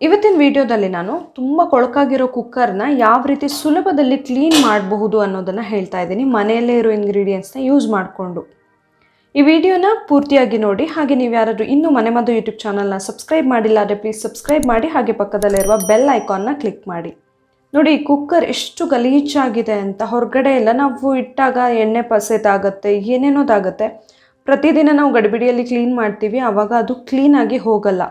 ಇವತ್ತಿನ ವಿಡಿಯೋದಲ್ಲಿ ನಾನು ತುಂಬ ಕೊಳಕಾಗಿರೋ ಕುಕ್ಕರ್ನ ಯಾವ ರೀತಿ ಸುಲಭದಲ್ಲಿ ಕ್ಲೀನ್ ಮಾಡಬಹುದು ಅನ್ನೋದನ್ನು ಹೇಳ್ತಾ ಇದ್ದೀನಿ, ಮನೆಯಲ್ಲೇ ಇರೋ ಇಂಗ್ರೀಡಿಯೆಂಟ್ಸ್ನ ಯೂಸ್ ಮಾಡಿಕೊಂಡು. ಈ ವಿಡಿಯೋನ ಪೂರ್ತಿಯಾಗಿ ನೋಡಿ. ಹಾಗೆ ನೀವು ಯಾರಾದರೂ ಇನ್ನೂ ಮನೆಮದ್ದು ಯೂಟ್ಯೂಬ್ ಚಾನಲ್ನ ಸಬ್ಸ್ಕ್ರೈಬ್ ಮಾಡಿಲ್ಲ ಅಂದರೆ ಪ್ಲೀಸ್ ಸಬ್ಸ್ಕ್ರೈಬ್ ಮಾಡಿ, ಹಾಗೆ ಪಕ್ಕದಲ್ಲಿರುವ ಬೆಲ್ ಐಕಾನ್ನ ಕ್ಲಿಕ್ ಮಾಡಿ. ನೋಡಿ, ಈ ಕುಕ್ಕರ್ ಎಷ್ಟು ಗಲೀಜಾಗಿದೆ ಅಂತ. ಹೊರಗಡೆ ಎಲ್ಲ ನಾವು ಇಟ್ಟಾಗ ಎಣ್ಣೆ ಪಸೆದಾಗುತ್ತೆ, ಏನೇನೋದಾಗುತ್ತೆ. ಪ್ರತಿದಿನ ನಾವು ಗಡಿಬಿಡಿಯಲ್ಲಿ ಕ್ಲೀನ್ ಮಾಡ್ತೀವಿ, ಆವಾಗ ಅದು ಕ್ಲೀನಾಗಿ ಹೋಗಲ್ಲ.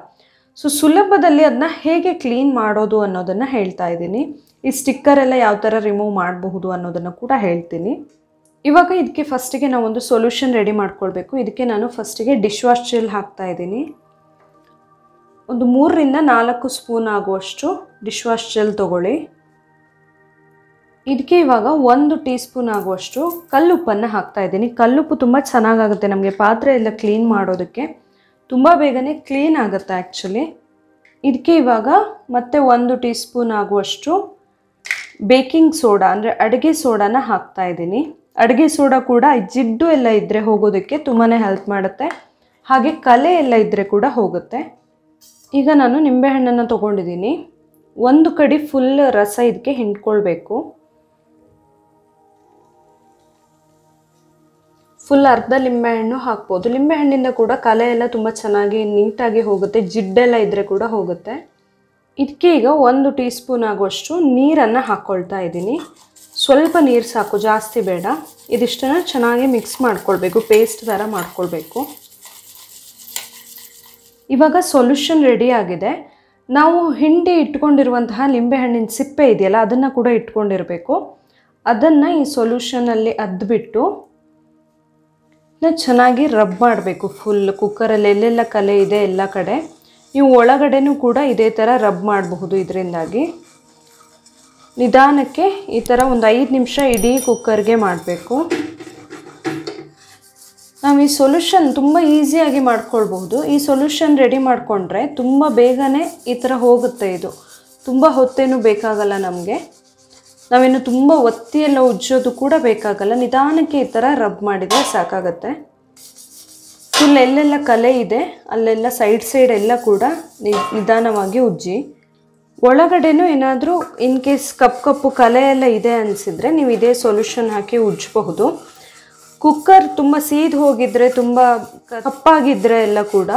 ಸೊ ಸುಲಭದಲ್ಲಿ ಅದನ್ನ ಹೇಗೆ ಕ್ಲೀನ್ ಮಾಡೋದು ಅನ್ನೋದನ್ನು ಹೇಳ್ತಾ ಇದ್ದೀನಿ. ಈ ಸ್ಟಿಕ್ಕರ್ ಎಲ್ಲ ಯಾವ ಥರ ರಿಮೂವ್ ಮಾಡಬಹುದು ಅನ್ನೋದನ್ನು ಕೂಡ ಹೇಳ್ತೀನಿ. ಇವಾಗ ಇದಕ್ಕೆ ಫಸ್ಟಿಗೆ ನಾವು ಒಂದು ಸೊಲ್ಯೂಷನ್ ರೆಡಿ ಮಾಡ್ಕೊಳ್ಬೇಕು. ಇದಕ್ಕೆ ನಾನು ಫಸ್ಟಿಗೆ ಡಿಶ್ ವಾಶ್ ಜೆಲ್ ಹಾಕ್ತಾ ಇದ್ದೀನಿ. ಒಂದು 3 ರಿಂದ 4 ಸ್ಪೂನ್ ಆಗುವಷ್ಟು ಡಿಶ್ ವಾಶ್ ಜೆಲ್ ತೊಗೊಳ್ಳಿ. ಇದಕ್ಕೆ ಇವಾಗ 1 ಟೀ ಸ್ಪೂನ್ ಆಗುವಷ್ಟು ಕಲ್ಲುಪ್ಪನ್ನು ಹಾಕ್ತಾ ಇದ್ದೀನಿ. ಕಲ್ಲುಪ್ಪು ತುಂಬ ಚೆನ್ನಾಗಾಗುತ್ತೆ ನಮಗೆ ಪಾತ್ರೆ ಎಲ್ಲ ಕ್ಲೀನ್ ಮಾಡೋದಕ್ಕೆ, ತುಂಬ ಬೇಗನೆ ಕ್ಲೀನ್ ಆಗುತ್ತೆ ಆ್ಯಕ್ಚುಲಿ. ಇದಕ್ಕೆ ಇವಾಗ ಮತ್ತೆ 1 ಟೀ ಸ್ಪೂನ್ ಆಗುವಷ್ಟು ಬೇಕಿಂಗ್ ಸೋಡಾ ಅಂದರೆ ಅಡುಗೆ ಸೋಡಾನ ಹಾಕ್ತಾ ಇದ್ದೀನಿ. ಅಡುಗೆ ಸೋಡಾ ಕೂಡ ಜಿಡ್ಡು ಎಲ್ಲ ಇದ್ದರೆ ಹೋಗೋದಕ್ಕೆ ತುಂಬಾ ಹೆಲ್ಪ್ ಮಾಡುತ್ತೆ, ಹಾಗೆ ಕಲೆ ಎಲ್ಲ ಇದ್ದರೆ ಕೂಡ ಹೋಗುತ್ತೆ. ಈಗ ನಾನು ನಿಂಬೆಹಣ್ಣನ್ನು ತೊಗೊಂಡಿದ್ದೀನಿ. 1 ಕಡಿ ಫುಲ್ ರಸ ಇದಕ್ಕೆ ಹಿಂಡ್ಕೊಳ್ಬೇಕು. ಫುಲ್ ಅರ್ಧ ಲಿಂಬೆಹಣ್ಣು ಹಾಕ್ಬೋದು. ಲಿಂಬೆಹಣ್ಣಿಂದ ಕೂಡ ಕಲೆ ಎಲ್ಲ ತುಂಬ ಚೆನ್ನಾಗಿ ನೀಟಾಗಿ ಹೋಗುತ್ತೆ, ಜಿಡ್ಡೆಲ್ಲ ಇದ್ದರೆ ಕೂಡ ಹೋಗುತ್ತೆ. ಇದಕ್ಕೆ ಈಗ 1 ಟೀ ಸ್ಪೂನ್ ಆಗುವಷ್ಟು ನೀರನ್ನು ಹಾಕ್ಕೊಳ್ತಾ ಇದ್ದೀನಿ. ಸ್ವಲ್ಪ ನೀರು ಸಾಕು, ಜಾಸ್ತಿ ಬೇಡ. ಇದಿಷ್ಟನ್ನು ಚೆನ್ನಾಗಿ ಮಿಕ್ಸ್ ಮಾಡ್ಕೊಳ್ಬೇಕು, ಪೇಸ್ಟ್ ಥರ ಮಾಡ್ಕೊಳ್ಬೇಕು. ಇವಾಗ ಸೊಲ್ಯೂಷನ್ ರೆಡಿ ಆಗಿದೆ. ನಾವು ಹಿಂಡಿ ಇಟ್ಕೊಂಡಿರುವಂತಹ ಲಿಂಬೆಹಣ್ಣಿನ ಸಿಪ್ಪೆ ಇದೆಯಲ್ಲ, ಅದನ್ನು ಕೂಡ ಇಟ್ಕೊಂಡಿರಬೇಕು. ಅದನ್ನು ಈ ಸೊಲ್ಯೂಷನಲ್ಲಿ ಅದ್ಬಿಟ್ಟು ಚೆನ್ನಾಗಿ ರಬ್ ಮಾಡಬೇಕು. ಫುಲ್ ಕುಕ್ಕರಲ್ಲಿ ಎಲ್ಲೆಲ್ಲ ಕಲೆ ಇದೆ ಎಲ್ಲ ಕಡೆ. ನೀವು ಒಳಗಡೆನೂ ಕೂಡ ಇದೇ ಥರ ರಬ್ ಮಾಡಬಹುದು. ಇದರಿಂದಾಗಿ ನಿಧಾನಕ್ಕೆ ಈ ಥರ ಒಂದು 5 ನಿಮಿಷ ಇಡೀ ಕುಕ್ಕರ್ಗೆ ಮಾಡಬೇಕು. ನಾವು ಈ ಸೊಲ್ಯೂಷನ್ ತುಂಬ ಈಸಿಯಾಗಿ ಮಾಡ್ಕೊಳ್ಬಹುದು. ಈ ಸೊಲ್ಯೂಷನ್ ರೆಡಿ ಮಾಡಿಕೊಂಡ್ರೆ ತುಂಬ ಬೇಗನೆ ಈ ಥರ ಹೋಗುತ್ತೆ. ಇದು ತುಂಬ ಹೊತ್ತೇನು ಬೇಕಾಗಲ್ಲ ನಮಗೆ. ನಾವೇನು ತುಂಬ ಒತ್ತಿ ಎಲ್ಲ ಉಜ್ಜೋದು ಕೂಡ ಬೇಕಾಗಲ್ಲ. ನಿಧಾನಕ್ಕೆ ಈ ಥರ ರಬ್ ಮಾಡಿದರೆ ಸಾಕಾಗತ್ತೆ. ಫುಲ್ ಎಲ್ಲೆಲ್ಲ ಕಲೆ ಇದೆ ಅಲ್ಲೆಲ್ಲ ಸೈಡ್ ಎಲ್ಲ ಕೂಡ ನಿಧಾನವಾಗಿ ಉಜ್ಜಿ. ಒಳಗಡೆನೂ ಏನಾದರೂ ಇನ್ ಕೇಸ್ ಕಪ್ಪು ಕಲೆ ಎಲ್ಲ ಇದೆ ಅನಿಸಿದರೆ ನೀವು ಇದೇ ಸೊಲ್ಯೂಷನ್ ಹಾಕಿ ಉಜ್ಜಬಹುದು. ಕುಕ್ಕರ್ ತುಂಬ ಸೀದ್ ಹೋಗಿದ್ರೆ, ತುಂಬ ಕಪ್ಪಾಗಿದ್ದರೆ ಎಲ್ಲ ಕೂಡ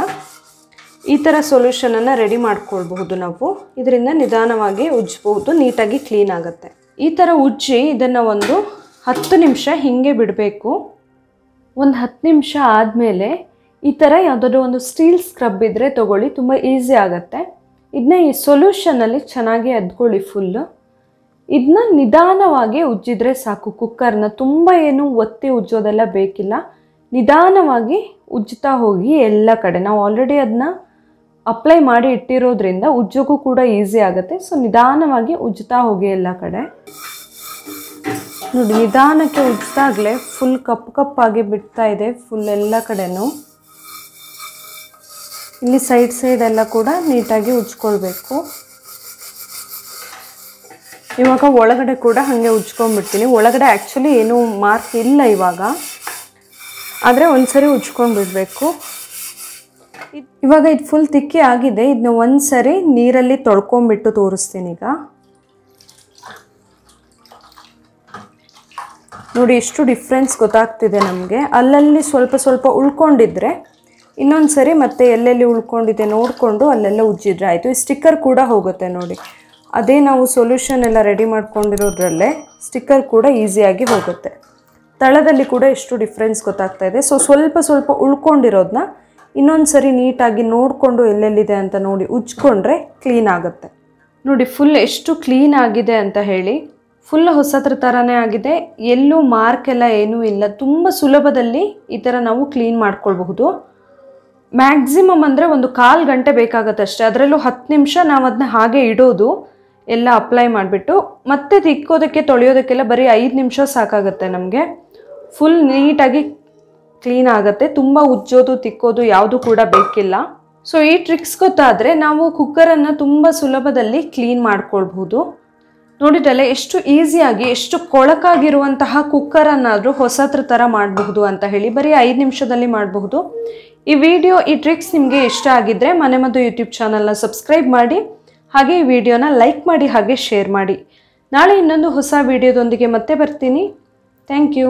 ಈ ಥರ ಸೊಲ್ಯೂಷನನ್ನು ರೆಡಿ ಮಾಡ್ಕೊಳ್ಬಹುದು. ನಾವು ಇದರಿಂದ ನಿಧಾನವಾಗಿ ಉಜ್ಜಬಹುದು, ನೀಟಾಗಿ ಕ್ಲೀನ್ ಆಗುತ್ತೆ. ಈ ಥರ ಉಜ್ಜಿ ಇದನ್ನು ಒಂದು 10 ನಿಮಿಷ ಹೀಗೆ ಬಿಡಬೇಕು. ಒಂದು 10 ನಿಮಿಷ ಆದಮೇಲೆ ಈ ಥರ ಯಾವುದಾದ್ರೂ ಒಂದು ಸ್ಟೀಲ್ ಸ್ಕ್ರಬ್ ಇದ್ದರೆ ತೊಗೊಳ್ಳಿ, ತುಂಬ ಈಸಿ ಆಗುತ್ತೆ. ಇದನ್ನ ಈ ಸೊಲ್ಯೂಷನಲ್ಲಿ ಚೆನ್ನಾಗಿ ಅದ್ಕೊಳ್ಳಿ ಫುಲ್ಲು. ಇದನ್ನ ನಿಧಾನವಾಗಿ ಉಜ್ಜಿದ್ರೆ ಸಾಕು. ಕುಕ್ಕರ್ನ ತುಂಬ ಏನು ಒತ್ತಿ ಉಜ್ಜೋದೆಲ್ಲ ಬೇಕಿಲ್ಲ. ನಿಧಾನವಾಗಿ ಉಜ್ಜುತ್ತಾ ಹೋಗಿ ಎಲ್ಲ ಕಡೆ. ನಾವು ಆಲ್ರೆಡಿ ಅದನ್ನ ಅಪ್ಲೈ ಮಾಡಿ ಇಟ್ಟಿರೋದ್ರಿಂದ ಉಜ್ಜೋಕ್ಕೂ ಕೂಡ ಈಸಿ ಆಗುತ್ತೆ. ಸೊ ನಿಧಾನವಾಗಿ ಉಜ್ಜುತ್ತಾ ಹೋಗಿ ಎಲ್ಲ ಕಡೆ. ನೋಡಿ, ನಿಧಾನಕ್ಕೆ ಉಜ್ಜಿದಾಗಲೇ ಫುಲ್ ಕಪ್ಪಾಗಿ ಬಿಡ್ತಾ ಇದೆ ಫುಲ್ ಎಲ್ಲ ಕಡೆನೂ. ಇಲ್ಲಿ ಸೈಡ್ ಎಲ್ಲ ಕೂಡ ನೀಟಾಗಿ ಉಜ್ಕೊಳ್ಬೇಕು. ಇವಾಗ ಒಳಗಡೆ ಕೂಡ ಹಾಗೆ ಉಜ್ಕೊಂಡ್ಬಿಡ್ತೀನಿ. ಒಳಗಡೆ ಆ್ಯಕ್ಚುಲಿ ಏನೂ ಮಾರ್ಕ್ ಇಲ್ಲ ಇವಾಗ, ಆದರೆ ಒಂದ್ಸರಿ ಉಜ್ಕೊಂಡ್ಬಿಡ್ಬೇಕು. ಇವಾಗ ಇದು ಫುಲ್ ತಿಕ್ಕಿ ಆಗಿದೆ. ಇದನ್ನ ಒಂದ್ಸರಿ ನೀರಲ್ಲಿ ತೊಳ್ಕೊಂಬಿಟ್ಟು ತೋರಿಸ್ತೀನಿ. ಈಗ ನೋಡಿ ಎಷ್ಟು ಡಿಫ್ರೆನ್ಸ್ ಗೊತ್ತಾಗ್ತಿದೆ ನಮಗೆ. ಅಲ್ಲಲ್ಲಿ ಸ್ವಲ್ಪ ಉಳ್ಕೊಂಡಿದ್ರೆ ಇನ್ನೊಂದು ಸರಿ ಮತ್ತೆ ಎಲ್ಲೆಲ್ಲಿ ಉಳ್ಕೊಂಡಿದೆ ನೋಡಿಕೊಂಡು ಅಲ್ಲೆಲ್ಲ ಉಜ್ಜಿದ್ರೆ ಆಯಿತು. ಈ ಸ್ಟಿಕ್ಕರ್ ಕೂಡ ಹೋಗುತ್ತೆ ನೋಡಿ. ಅದೇ ನಾವು ಸೊಲ್ಯೂಷನ್ ಎಲ್ಲ ರೆಡಿ ಮಾಡ್ಕೊಂಡಿರೋದ್ರಲ್ಲೇ ಸ್ಟಿಕ್ಕರ್ ಕೂಡ ಈಸಿಯಾಗಿ ಹೋಗುತ್ತೆ. ತಳದಲ್ಲಿ ಕೂಡ ಎಷ್ಟು ಡಿಫ್ರೆನ್ಸ್ ಗೊತ್ತಾಗ್ತಾ ಇದೆ. ಸೊ ಸ್ವಲ್ಪ ಉಳ್ಕೊಂಡಿರೋದನ್ನ ಇನ್ನೊಂದು ಸರಿ ನೀಟಾಗಿ ನೋಡಿಕೊಂಡು ಎಲ್ಲೆಲ್ಲಿದೆ ಅಂತ ನೋಡಿ ಉಜ್ಕೊಂಡ್ರೆ ಕ್ಲೀನ್ ಆಗುತ್ತೆ. ನೋಡಿ ಫುಲ್ ಎಷ್ಟು ಕ್ಲೀನ್ ಆಗಿದೆ ಅಂತ ಹೇಳಿ. ಫುಲ್ ಹೊಸದ್ರ ಥರನೇ ಆಗಿದೆ. ಎಲ್ಲೂ ಮಾರ್ಕ್ ಎಲ್ಲ ಏನೂ ಇಲ್ಲ. ತುಂಬ ಸುಲಭದಲ್ಲಿ ಈ ಥರ ನಾವು ಕ್ಲೀನ್ ಮಾಡ್ಕೊಳ್ಬಹುದು. ಮ್ಯಾಕ್ಸಿಮಮ್ ಅಂದರೆ ಒಂದು 1/4 ಗಂಟೆ ಬೇಕಾಗತ್ತೆ ಅಷ್ಟೇ. ಅದರಲ್ಲೂ 10 ನಿಮಿಷ ನಾವು ಅದನ್ನ ಹಾಗೆ ಇಡೋದು, ಎಲ್ಲ ಅಪ್ಲೈ ಮಾಡಿಬಿಟ್ಟು ಮತ್ತೆ ತಿಕ್ಕೋದಕ್ಕೆ ತೊಳೆಯೋದಕ್ಕೆಲ್ಲ ಬರೀ 5 ನಿಮಿಷ ಸಾಕಾಗುತ್ತೆ ನಮಗೆ. ಫುಲ್ ನೀಟಾಗಿ ಕ್ಲೀನ್ ಆಗುತ್ತೆ. ತುಂಬ ಉಜ್ಜೋದು ತಿಕ್ಕೋದು ಯಾವುದು ಕೂಡ ಬೇಕಿಲ್ಲ. ಸೊ ಈ ಟ್ರಿಕ್ಸ್ ಗೊತ್ತಾದರೆ ನಾವು ಕುಕ್ಕರನ್ನು ತುಂಬ ಸುಲಭದಲ್ಲಿ ಕ್ಲೀನ್ ಮಾಡ್ಕೊಳ್ಬಹುದು. ನೋಡಿದ್ರಲ್ಲ ಎಷ್ಟು ಈಸಿಯಾಗಿ, ಎಷ್ಟು ಕೊಳಕಾಗಿರುವಂತಹ ಕುಕ್ಕರನ್ನಾದರೂ ಹೊಸದ್ರ ಥರ ಮಾಡಬಹುದು ಅಂತ ಹೇಳಿ. ಬರೀ 5 ನಿಮಿಷದಲ್ಲಿ ಮಾಡಬಹುದು. ಈ ವಿಡಿಯೋ, ಈ ಟ್ರಿಕ್ಸ್ ನಿಮಗೆ ಇಷ್ಟ ಆಗಿದ್ದರೆ ಮನೆಮದ್ದು ಯೂಟ್ಯೂಬ್ ಚಾನಲ್ನ ಸಬ್ಸ್ಕ್ರೈಬ್ ಮಾಡಿ, ಹಾಗೆ ಈ ವಿಡಿಯೋನ ಲೈಕ್ ಮಾಡಿ ಹಾಗೆ ಶೇರ್ ಮಾಡಿ. ನಾಳೆ ಇನ್ನೊಂದು ಹೊಸ ವಿಡಿಯೋದೊಂದಿಗೆ ಮತ್ತೆ ಬರ್ತೀನಿ. Thank you.